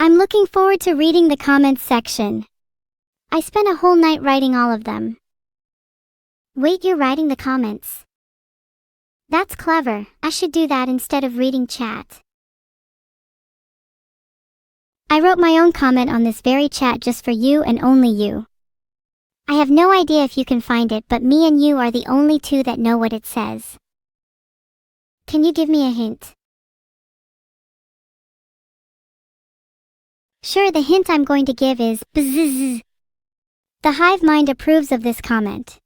I'm looking forward to reading the comments section. I spent a whole night writing all of them. Wait, you're writing the comments? That's clever. I should do that instead of reading chat. I wrote my own comment on this very chat just for you and only you. I have no idea if you can find it, but me and you are the only two that know what it says. Can you give me a hint? Sure, the hint I'm going to give is bzzz. The hive mind approves of this comment.